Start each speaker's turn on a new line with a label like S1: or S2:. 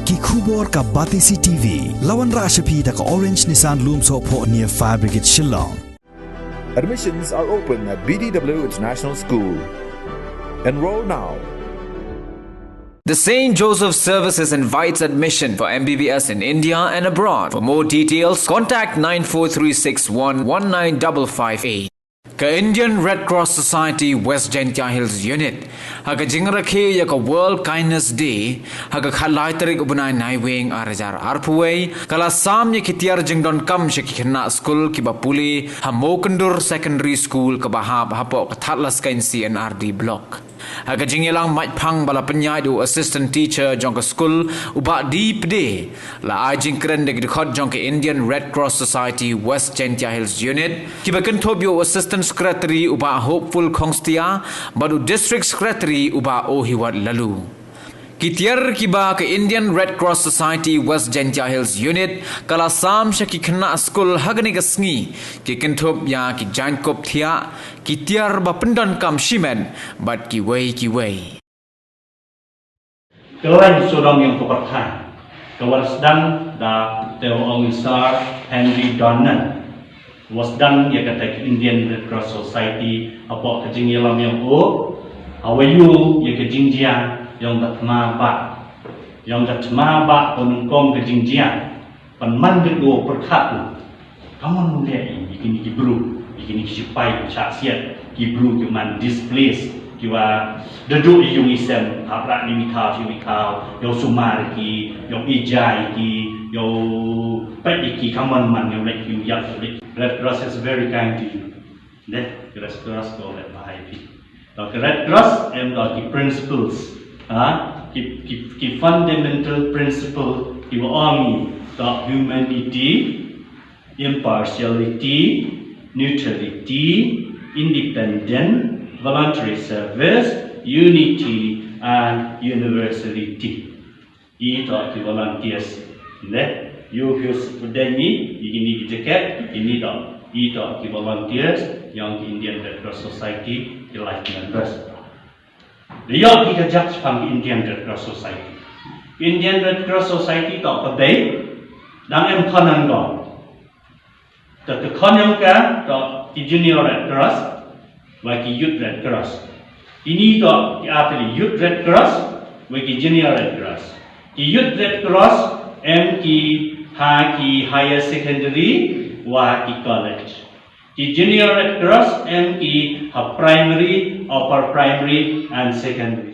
S1: ki khubor ka Batisi TV lawan rashapi da ka Orange Nissan Lumso po near Fire Brigade Shillong.
S2: Admissions are open at BDW International School. Enroll now.
S3: The St. Joseph Services invites admission for MBBS in India and abroad. For more details, contact 94361 Ka Indian Red Cross Society West Jaiñtia Hills Unit haga jingrakhe ya ka World Kindness Day haga khalai tarik ubunai nai wing arajar arpuway kala sam ye Tiar jingdon kam she Khynnah Skul ki bapuli hamokendur secondary school ka bahab hapo ka thatlas kain CNRD block haga jingelang maj phang bala penyai du assistant teacher jong ka Skul uba deep day la ai jingkren de khot jong ka Indian Red Cross Society West Jaiñtia Hills Unit ki bakan thobyo assistant secretary uba hopeful khongstia badu district secretary uba ohiwat lalu ki Tiar ki ba ka Indian Red Cross Society West Jaiñtia Hills Unit kala sam sha ki Khynnah Skul hagani ka sngi ki kinthop ya ki jankop thia ki Tiar ba pendon kam shimen bat ki wei
S4: Kelain sodong yang kepercayaan kewarsdan da Teoongisar Henry Donnan wasdan ya kata Indian Red Cross Society apa kejingilam yang awayu ya kejingjia yang datma ba penungkong kejingjia penman gedo perkhatu kamu mulai ikini kibru ikini sipai saksiat kibru cuman displace kiwa duduk di yung isem haprak ni mikau yo sumar ki yo ijai ki yo pet ki kaman man yo like you yak Red Cross is very kind to you that Red Cross go let bahai pi the Red Cross and the principles ki fundamental principle ki army the humanity impartiality neutrality independent voluntary service, unity, and universality. Itu the volunteers. Let you today ni ini jacket ini dah. Itu the volunteers yang Indian Red Cross Society the life members. Dia kita judge from Indian Red Cross Society. Indian Red Cross Society tak pedai dan kanan dong. Tak kanan kan tak Junior Red Cross. Bagi Youth Red Cross. Ini to diarti Youth Red Cross bagi Junior Red Cross. Di Youth Red Cross ki higher secondary wa ki college. Di Junior Red Cross ki primary, upper primary and secondary.